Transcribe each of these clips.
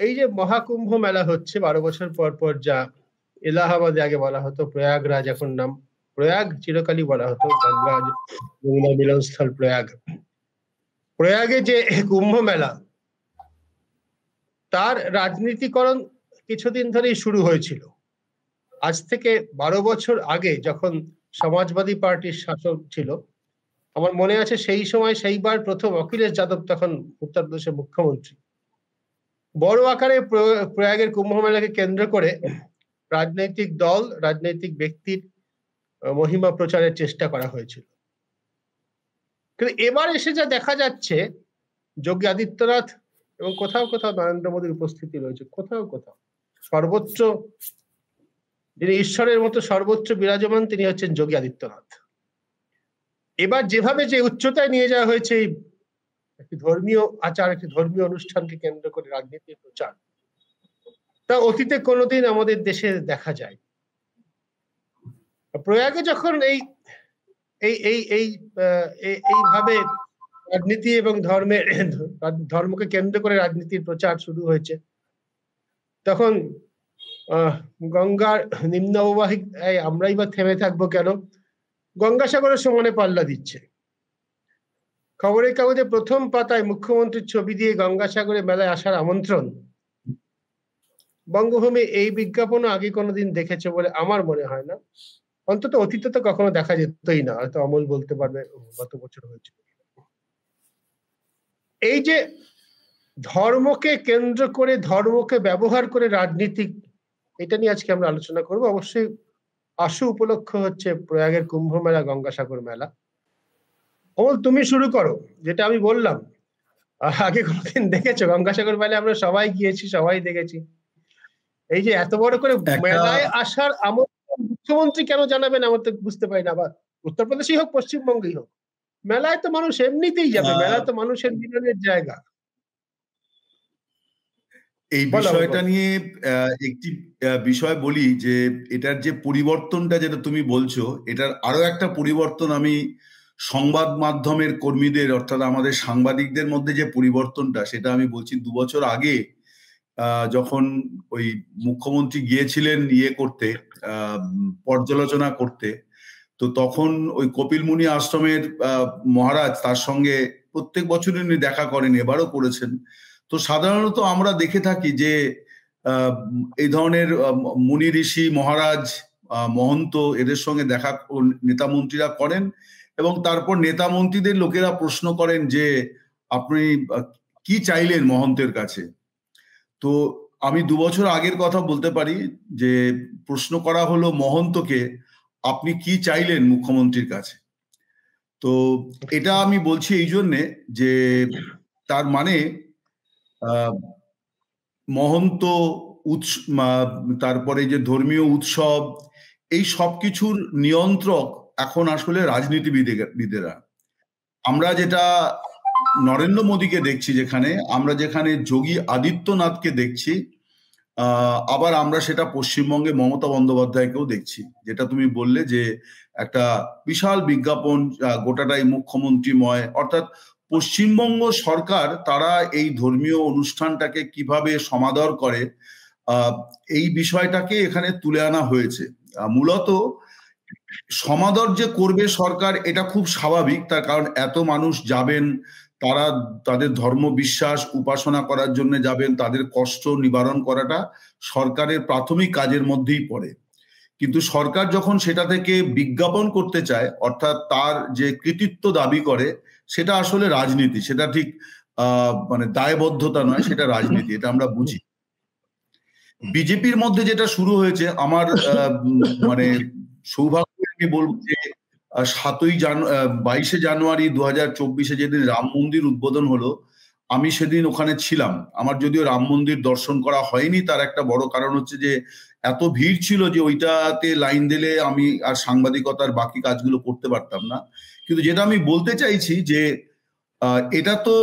এই যে মহাকুম্ভ মেলা হচ্ছে 12 বছর পর পর, যা এলাহাবাদে আগে বলা হতো প্রয়াগরাজ, এখন নাম প্রয়াগ চিরকালই বলা হতো, গঙ্গা যমুনা মিলনস্থল প্রয়াগ। প্রয়াগে যে কুম্ভ মেলা, তার রাজনীতিকরণ কিছুদিন ধরেই শুরু হয়েছিল। আজ থেকে 12 বছর আগে যখন সমাজবাদী পার্টির শাসক ছিল, আমার মনে আছে সেই সময় সেইবার প্রথম অখিলেশ যাদব তখন উত্তরপ্রদেশের মুখ্যমন্ত্রী, বড় আকারে প্রয়াগের কুম্ভ মেলাকে কেন্দ্র করে রাজনৈতিক দল, রাজনৈতিক ব্যক্তির মহিমা প্রচারের চেষ্টা করা হয়েছিল। কিন্তু এবার এসে যা দেখা যাচ্ছে, যোগী আদিত্যনাথ এবং কোথাও কোথাও নরেন্দ্র মোদীর উপস্থিতি রয়েছে, কোথাও কোথাও সর্বোচ্চ, যিনি ঈশ্বরের মতো সর্বোচ্চ বিরাজমান, তিনি হচ্ছেন যোগী আদিত্যনাথ। এবার যেভাবে যে উচ্চতায় নিয়ে যাওয়া হয়েছে একটি ধর্মীয় আচার, একটি ধর্মীয় অনুষ্ঠানকে কেন্দ্র করে রাজনীতির প্রচার, তা অতীতে কোনোদিন আমাদের দেশে দেখা যায়। প্রয়াগে যখন এইভাবে রাজনীতি এবং ধর্মকে কেন্দ্র করে রাজনীতির প্রচার শুরু হয়েছে, তখন গঙ্গার নিম্ন অববাহিক আমরাই বা থেমে থাকবো কেন, গঙ্গাসাগরের সমানে পাল্লা দিচ্ছে। খবরের কাগজে প্রথম পাতায় মুখ্যমন্ত্রীর ছবি দিয়ে গঙ্গাসাগরে মেলায় আসার আমন্ত্রণ। বঙ্গভূমি এই বিজ্ঞাপনও আগে কোনোদিন দেখেছে বলে আমার মনে হয় না, অন্তত অতীতে তো কখনো দেখা যেতই না, হয়তো অমল বলতে পারবে গত বছর হয়েছিল। এই যে ধর্মকে কেন্দ্র করে, ধর্মকে ব্যবহার করে রাজনীতি, এটা নিয়ে আজকে আমরা আলোচনা করব। অবশ্যই আশু উপলক্ষ হচ্ছে প্রয়াগের কুম্ভ মেলা, গঙ্গাসাগর মেলা। অমল, তুমি শুরু করো। যেটা আমি বললাম, আগে কোনদিন দেখেছো গঙ্গাসাগর মেলায়? আমরা সবাই গিয়েছি, সবাই দেখেছি। এই যে এত বড় করে মেলায় আসার আমন্ত্রণ মুখ্যমন্ত্রী কেন জানাবেন, আমার তো বুঝতে পারি না। আবার উত্তরপ্রদেশই হোক, পশ্চিমবঙ্গেই হোক, মেলায় তো মানুষ এমনিতেই যাবে, মেলায় তো মানুষের মিলনের জায়গা। এই বিষয়টা নিয়ে একটি বিষয় বলি, যে এটার যে পরিবর্তনটা যেটা তুমি বলছো, এটার আরো একটা পরিবর্তন আমি সংবাদ মাধ্যমের কর্মীদের, অর্থাৎ আমাদের সাংবাদিকদের মধ্যে যে পরিবর্তনটা, সেটা আমি বলছি। 2 বছর আগে যখন ওই মুখ্যমন্ত্রী গিয়েছিলেন করতে, পর্যালোচনা করতে, তো তখন ওই কপিল মুনি আশ্রমের মহারাজ তার সঙ্গে প্রত্যেক বছরই উনি দেখা করেন, এবারও করেছেন। তো সাধারণত আমরা দেখে থাকি যে এই ধরনের মুনি ঋষি, মহারাজ, মহন্ত, এদের সঙ্গে দেখা নেতা মন্ত্রীরা করেন, এবং তারপর নেতা মন্ত্রীদের লোকেরা প্রশ্ন করেন যে আপনি কি চাইলেন মহন্তের কাছে। তো আমি 2 বছর আগের কথা বলতে পারি, যে প্রশ্ন করা হলো মহন্তকে, আপনি কি চাইলেন মুখ্যমন্ত্রীর কাছে। তো এটা আমি বলছি এই জন্যে যে তার মানে মহন্ত, তারপরে যে ধর্মীয় উৎসব, এই সব কিছুর নিয়ন্ত্রক এখন আসলে রাজনীতিবিদেরা। আমরা যেটা নরেন্দ্র মোদীকে দেখছি, যেখানে যোগী আদিত্যনাথকে দেখছি, আবার আমরা সেটা পশ্চিমবঙ্গে মমতা বন্দ্যোপাধ্যায়কেও দেখছি। যেটা তুমি বললে যে একটা বিশাল বিজ্ঞাপন, গোটাটাই মুখ্যমন্ত্রীময়, অর্থাৎ পশ্চিমবঙ্গ সরকার তারা এই ধর্মীয় অনুষ্ঠানটাকে কিভাবে সমাদর করে, এই বিষয়টাকে এখানে তুলে আনা হয়েছে। মূলত সমাদর যে করবে সরকার, এটা খুব স্বাভাবিক, তার কারণ এত মানুষ যাবেন, তারা তাদের ধর্ম বিশ্বাস উপাসনা করার জন্য যাবেন, তাদের কষ্ট নিবারণ করাটা সরকারের প্রাথমিক কাজের মধ্যেই পড়ে। কিন্তু সরকার যখন সেটা থেকে বিজ্ঞাপন করতে চায়, অর্থাৎ তার যে কৃতিত্ব দাবি করে, সেটা আসলে রাজনীতি, সেটা ঠিক মানে দায়বদ্ধতা নয়, সেটা রাজনীতি, এটা আমরা বুঝি। বিজেপির মধ্যে যেটা শুরু হয়েছে, আমার মানে সৌভাগ্য আমি বলবো যে 22শে জানুয়ারি 2024 যেদিন রাম মন্দির উদ্বোধন হলো, আমি সেদিন ওখানে ছিলাম। আমার যদিও রাম মন্দির দর্শন করা হয়নি, তার একটা বড় কারণ হচ্ছে যে এত ভিড় ছিল যে ওইটাতে লাইন দিলে আমি আর সাংবাদিকতার বাকি কাজগুলো করতে পারতাম না। কিন্তু যেটা আমি বলতে চাইছি যে এটা তো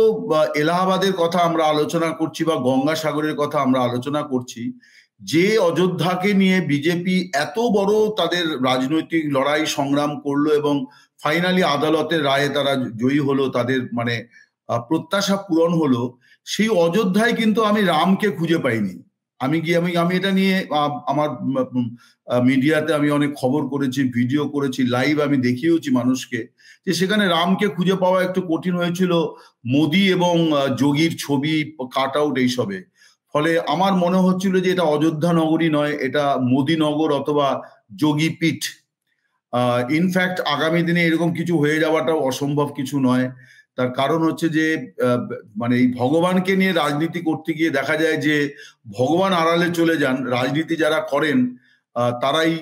এলাহাবাদের কথা আমরা আলোচনা করছি, বা গঙ্গাসাগরের কথা আমরা আলোচনা করছি, যে অযোধ্যাকে নিয়ে বিজেপি এত বড় তাদের রাজনৈতিক লড়াই সংগ্রাম করলো, এবং ফাইনালি আদালতের রায়ে তারা জয়ী হলো, তাদের মানে প্রত্যাশা পূরণ হলো, সেই অযোধ্যায় কিন্তু আমি রামকে খুঁজে পাইনি। আমি এটা নিয়ে আমার মিডিয়াতে আমি অনেক খবর করেছি, ভিডিও করেছি, লাইভ আমি দেখিয়েওছি মানুষকে, যে সেখানে রামকে খুঁজে পাওয়া একটু কঠিন হয়েছিল মোদি এবং যোগীর ছবি কাট আউট এইসবে। ফলে আমার মনে হচ্ছিল যে এটা অযোধ্যা নগরী নয়, এটা মোদীনগর অথবা যোগীপীঠ। ইনফ্যাক্ট আগামী দিনে এরকম কিছু হয়ে যাওয়াটাও অসম্ভব কিছু নয়। তার কারণ হচ্ছে যে মানে এই ভগবানকে নিয়ে রাজনীতি করতে গিয়ে দেখা যায় যে ভগবান আড়ালে চলে যান, রাজনীতি যারা করেন তারাই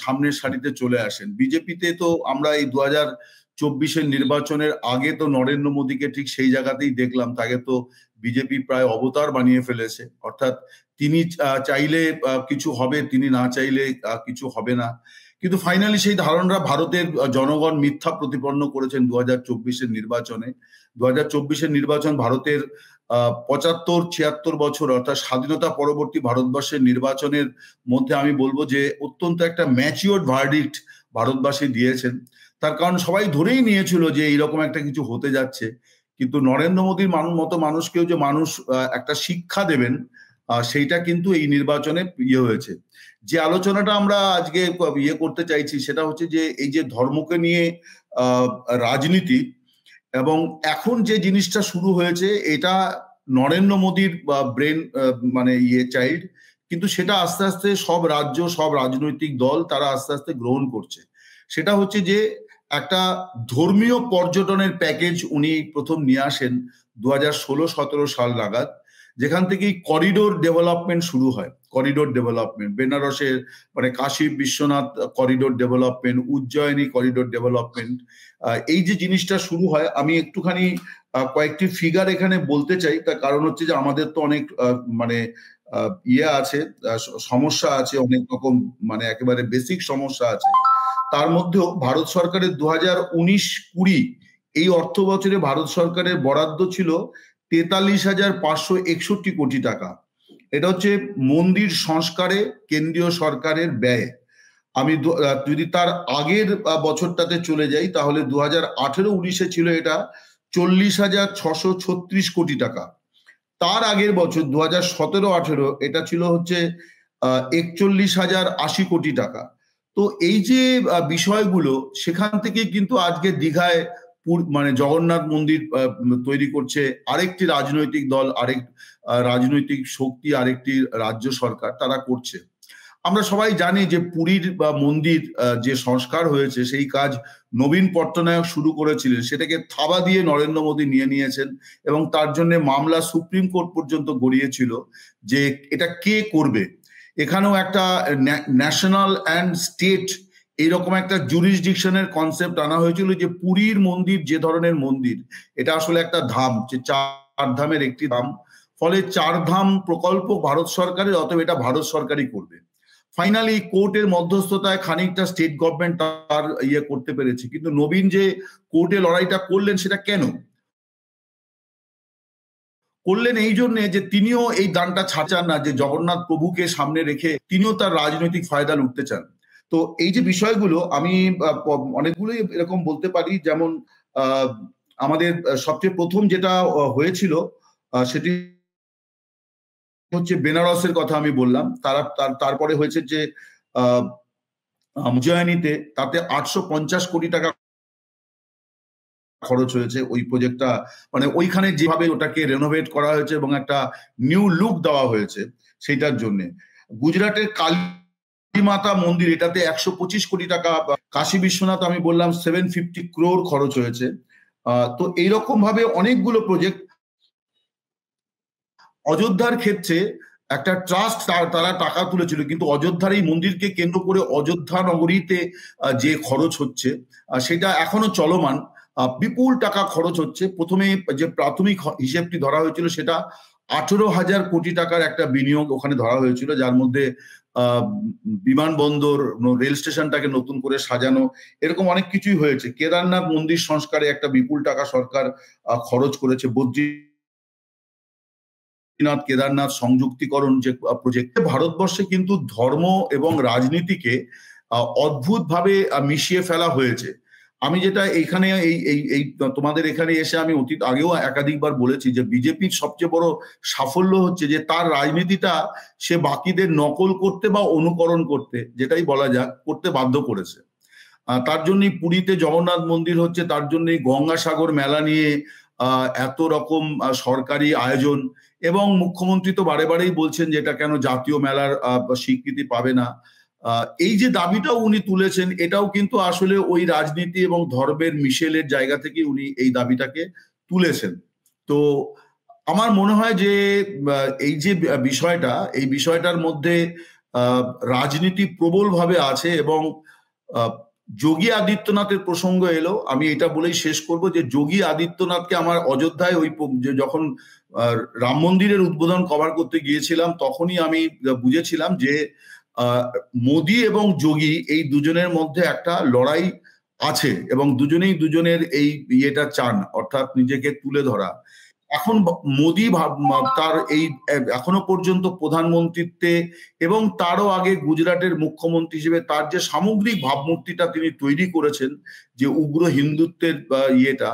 সামনের সারিতে চলে আসেন। বিজেপিতে তো আমরা এই 2024 নির্বাচনের আগে তো নরেন্দ্র মোদীকে ঠিক সেই জায়গাতেই দেখলাম, তাকে তো বিজেপি প্রায় অবতার বানিয়ে ফেলেছে। অর্থাৎ তিনি চাইলে কিছু হবে, তিনি না চাইলে কিছু হবে না। কিন্তু ফাইনালি সেই ধারণা ভারতের জনগণ মিথ্যা প্রতিপন্ন করেছেন 2024 নির্বাচনে। 2024 নির্বাচন ভারতের 75-76 বছর অর্থাৎ স্বাধীনতা পরবর্তী ভারতবর্ষের নির্বাচনের মধ্যে আমি বলবো যে অত্যন্ত একটা ম্যাচিওর ভার্ডিক্ট ভারতবাসী দিয়েছেন। তার কারণ সবাই ধরেই নিয়েছিল যে এইরকম একটা কিছু হতে যাচ্ছে, কিন্তু নরেন্দ্র মোদীর মতো মানুষকেও যে মানুষ একটা শিক্ষা দেবেন, সেইটা কিন্তু এই নির্বাচনে হয়েছে। যে আলোচনাটা আমরা আজকে করতে চাইছি সেটা হচ্ছে যে এই যে ধর্মকে নিয়ে রাজনীতি, এবং এখন যে জিনিসটা শুরু হয়েছে এটা নরেন্দ্র মোদীর ব্রেন মানে চাইল্ড, কিন্তু সেটা আস্তে আস্তে সব রাজ্য, সব রাজনৈতিক দল তারা আস্তে আস্তে গ্রহণ করছে। সেটা হচ্ছে যে একটা ধর্মীয় পর্যটনের প্যাকেজ উনি প্রথম নিয়ে আসেন 2016-17 সাল নাগাদ, যেখান থেকে করিডোর ডেভেলপমেন্ট শুরু হয়। করিডোর ডেভেলপমেন্ট বেনারসের মানে Kashi Vishwanath corridor development, Ujjayini corridor development, এই যে জিনিসটা শুরু হয়, আমি একটুখানি কয়েকটি ফিগার এখানে বলতে চাই। তার কারণ হচ্ছে যে আমাদের তো অনেক মানে আছে, সমস্যা আছে, অনেক রকম মানে একেবারে বেসিক সমস্যা আছে। তার মধ্যেও ভারত সরকারের 2019-20 এই অর্থ বছরে ভারত সরকারের বরাদ্দ ছিল 43,561 কোটি টাকা। এটা হচ্ছে মন্দির সংস্কারে কেন্দ্রীয় সরকারের ব্যয়। আমি যদি তার আগের বছরটাতে চলে যাই তাহলে 2018-19 ছিল এটা 40,636 কোটি টাকা। তার আগের বছর 2017-18 এটা ছিল হচ্ছে 41,080 কোটি টাকা। তো এই যে বিষয়গুলো, সেখান থেকে কিন্তু আজকে দীঘায় মানে জগন্নাথ মন্দির তৈরি করছে আরেকটি রাজনৈতিক দল, আরেক রাজনৈতিক শক্তি, আরেকটি রাজ্য সরকার, তারা করছে। আমরা সবাই জানি যে পুরীর মন্দির যে সংস্কার হয়েছে সেই কাজ নবীন পট্টনায়ক শুরু করেছিলেন, সেটাকে থাবা দিয়ে নরেন্দ্র মোদী নিয়ে নিয়েছেন এবং তার জন্য মামলা সুপ্রিম কোর্ট পর্যন্ত গড়িয়েছিল যে এটা কে করবে। এখানেও একটা ন্যাশনাল অ্যান্ড স্টেট এইরকম একটা জুরিসডিকশনের কনসেপ্ট আনা হয়েছিল যে পুরীর মন্দির যে ধরনের মন্দির, এটা আসলে একটা ধাম, যে 4 ধামের একটি ধাম। ফলে 4 ধাম প্রকল্প ভারত সরকারের, অতএব এটা ভারত সরকারই করবে। ফাইনালি কোর্টের মধ্যস্থতায় খানিকটা স্টেট গভর্নমেন্ট তার করতে পেরেছে, কিন্তু নবীন যে কোর্টে লড়াইটা করলেন সেটা কেন করলেন? এই জন্যে যে তিনিও এই দানটা ছাড়ান না, যে জগন্নাথ প্রভুকে সামনে রেখে তিনিও তার রাজনৈতিক ফায়দা লুটতে চান। তো এই যে বিষয়গুলো আমি অনেকগুলোই এরকম বলতে পারি, যেমন আমাদের সবচেয়ে প্রথম যেটা হয়েছিল সেটি হচ্ছে বেনারসের কথা আমি বললাম। তারপরে হয়েছে যে উজ্জয়িনীতে, তাতে 850 কোটি টাকা খরচ হয়েছে ওই প্রজেক্টটা, মানে ওইখানে যেভাবে ওটাকে রেনোভেট করা হয়েছে এবং একটা নিউ লুক দেওয়া হয়েছে সেইটার জন্য। গুজরাটের কালী মাতা মন্দির, এটাতে 125 কোটি টাকা। কাশী বিশ্বনাথ আমি বললাম 750 ক্রোর খরচ হয়েছে। তো এইরকম ভাবে অনেকগুলো প্রজেক্ট। অযোধ্যার ক্ষেত্রে একটা ট্রাস্ট তারা টাকা তুলেছিল, কিন্তু অযোধ্যার এই মন্দিরকে কেন্দ্র করে অযোধ্যা নগরীতে যে খরচ হচ্ছে সেটা এখনো চলমান। বিপুল টাকা খরচ হচ্ছে। প্রথমে যে প্রাথমিক হিসেবটি ধরা হয়েছিল সেটা 18,000 কোটি টাকার একটা বিনিয়োগ ওখানে ধরা হয়েছিল, যার মধ্যে বিমানবন্দর, রেল স্টেশনটাকে নতুন করে সাজানো, এরকম অনেক কিছুই হয়েছে। কেদারনাথ মন্দির সংস্কারে একটা বিপুল টাকা সরকার খরচ করেছে। বদ্রীনাথ কেদারনাথ সংযুক্তিকরণ যে প্রজেক্ট। ভারতবর্ষে কিন্তু ধর্ম এবং রাজনীতিকে অদ্ভুতভাবে মিশিয়ে ফেলা হয়েছে। আমি যেটা এইখানে এই তোমাদের এখানে এসে আমি অতীত আগেও একাধিকবার বলেছি যে বিজেপির সবচেয়ে বড় সাফল্য হচ্ছে যে তার রাজনীতিটা সে বাকিদের নকল করতে বা অনুকরণ করতে, যেটাই বলা যাক, করতে বাধ্য করেছে। তার জন্যই পুরীতে জগন্নাথ মন্দির হচ্ছে, তার জন্যই গঙ্গাসাগর মেলা নিয়ে এত রকম সরকারি আয়োজন, এবং মুখ্যমন্ত্রী তো বারে বারেই বলছেন যে এটা কেন জাতীয় মেলার স্বীকৃতি পাবে না। এই যে দাবিটাও উনি তুলেছেন, এটাও কিন্তু আসলে ওই রাজনীতি এবং ধর্মের মিশেলের জায়গা থেকে উনি এই দাবিটাকে তুলেছেন। তো আমার মনে হয় যে এই যে এই বিষয়টার মধ্যে রাজনীতি প্রবলভাবে আছে। এবং যোগী আদিত্যনাথের প্রসঙ্গ এলো, আমি এটা বলেই শেষ করব যে যোগী আদিত্যনাথকে আমার অযোধ্যায় যখন রাম মন্দিরের উদ্বোধন কভার করতে গিয়েছিলাম, তখনই আমি বুঝেছিলাম যে মোদি এবং যোগী এই দুজনের মধ্যে একটা লড়াই আছে, এবং দুজনেই দুজনের এই ইয়েটা চান, অর্থাৎ নিজেকে তুলে ধরা। এখন মোদি তার এই এখনো পর্যন্ত প্রধানমন্ত্রীত্বে এবং তারও আগে গুজরাটের মুখ্যমন্ত্রী হিসেবে তার যে সামগ্রিক ভাবমূর্তিটা তিনি তৈরি করেছেন, যে উগ্র হিন্দুত্বের ইয়েটা,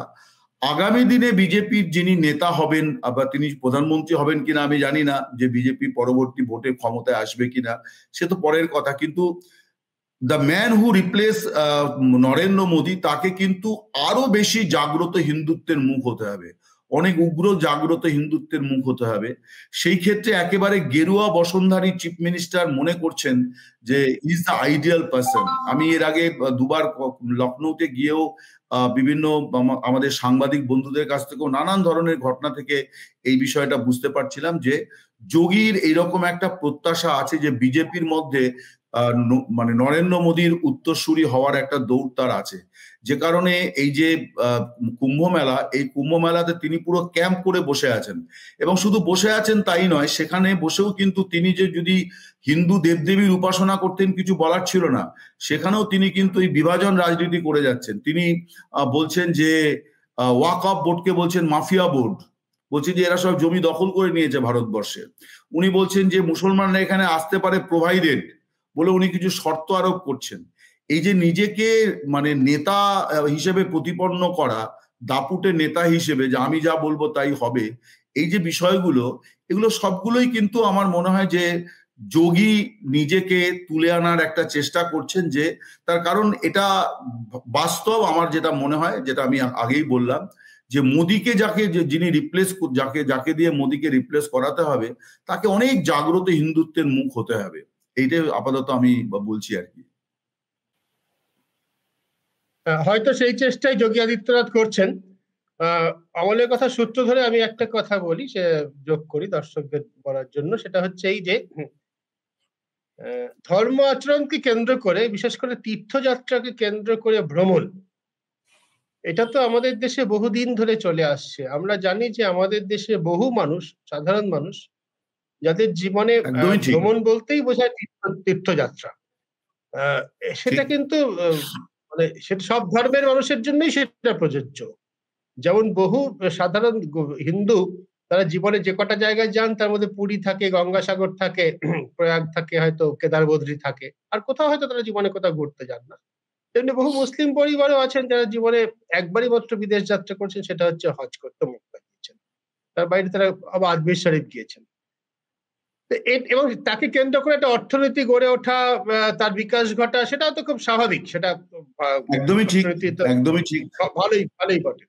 আগামী দিনে বিজেপির যিনি নেতা হবেন, আবার তিনি প্রধানমন্ত্রী হবেন কিনা আমি জানি না, যে বিজেপি পরবর্তী ভোটে ক্ষমতায় আসবে কিনা সে তো পরের কথা, কিন্তু the man who replace Narendra Modi, তাকে কিন্তু আরো বেশি জাগ্রত হিন্দুত্বের মুখ হতে হবে, অনেক উগ্র জাগ্রত হিন্দুত্বের মুখ হতে হবে। সেই ক্ষেত্রে একেবারে গেরুয়া বসনধারী চিফ মিনিস্টার মনে করছেন যে ইজ দ্য আইডিয়াল পার্সন। আমি এর আগে দুবার লখনৌতে গিয়েও বিভিন্ন আমাদের সাংবাদিক বন্ধুদের কাছ থেকেও নানান ধরনের ঘটনা থেকে এই বিষয়টা বুঝতে পারছিলাম যে যোগীর এইরকম একটা প্রত্যাশা আছে যে বিজেপির মধ্যে মানে নরেন্দ্র মোদীর উত্তরসূরি হওয়ার একটা দৌড় তার আছে, যে কারণে এই যে কুম্ভ মেলা, এই কুম্ভ মেলাতে তিনি পুরো ক্যাম্প করে বসে আছেন। এবং শুধু বসে আছেন তাই নয়, সেখানে বসেও কিন্তু তিনি যে যদি হিন্দু দেবদেবীর উপাসনা করতেন কিছু বলার ছিল না, সেখানেও তিনি কিন্তু এই বিভাজন রাজনীতি করে যাচ্ছেন। তিনি বলছেন যে ওয়াকফ বোর্ডকে বলছেন মাফিয়া বোর্ড, বলছে যে এরা সব জমি দখল করে নিয়েছে ভারতবর্ষে। উনি বলছেন যে মুসলমানরা এখানে আসতে পারে প্রোভাইডেড বলে উনি কিছু শর্ত আরোপ করছেন। এই যে নিজেকে মানে নেতা হিসেবে প্রতিপন্ন করা, দাপুটে নেতা হিসেবে যে আমি যা বলবো তাই হবে, এই যে বিষয়গুলো, এগুলো সবগুলোই কিন্তু আমার মনে হয় যে যোগী নিজেকে তুলে আনার একটা চেষ্টা করছেন। যে তার কারণ এটা বাস্তব, আমার যেটা মনে হয়, যেটা আমি আগেই বললাম, যে মোদীকে যিনি রিপ্লেস যাকে দিয়ে মোদীকে রিপ্লেস করাতে হবে, তাকে অনেক জাগ্রত হিন্দুত্বের মুখ হতে হবে। এইটাই আপাতত আমি বলছি আর কি। হয়তো সেই চেষ্টাই যোগী আদিত্যনাথ করছেন। আমলের কথা সূত্র ধরে আমি একটা কথা বলি, সে যোগ করি দর্শকদের বলার জন্য, সেটা হচ্ছে এই যে ধর্ম আচরণকে কেন্দ্র করে, বিশেষ করে তীর্থযাত্রাকে কেন্দ্র করে ভ্রমণ, এটা তো আমাদের দেশে বহুদিন ধরে চলে আসছে। আমরা জানি যে আমাদের দেশে বহু মানুষ, সাধারণ মানুষ, যাদের জীবনে ভ্রমণ বলতেই বোঝায় তীর্থযাত্রা। সেটা কিন্তু মানে সেটা সব ধর্মের মানুষের জন্যই সেটা প্রযোজ্য। যেমন বহু সাধারণ হিন্দু, তারা জীবনে যে কটা জায়গায় যান তার মধ্যে পুরী থাকে, গঙ্গাসাগর থাকে, প্রয়াগ থাকে, হয়তো কেদার বদ্রী থাকে, আর কোথাও হয়তো তারা জীবনে কোথাও ঘুরতে যান না। তেমনি বহু মুসলিম পরিবারও আছেন যারা জীবনে একবারই মাত্র বিদেশ যাত্রা করছেন, সেটা হচ্ছে হজ করতে মক্কা গিয়েছেন, তার বাইরে তারা আবার আজমির শরীফ গিয়েছেন। এবং তাকে কেন্দ্র করে একটা অর্থনীতি গড়ে ওঠা, তার বিকাশ ঘটা, সেটাও তো খুব স্বাভাবিক। সেটা একদমই ঠিক, একদমই ঠিক, ভালোই বটে।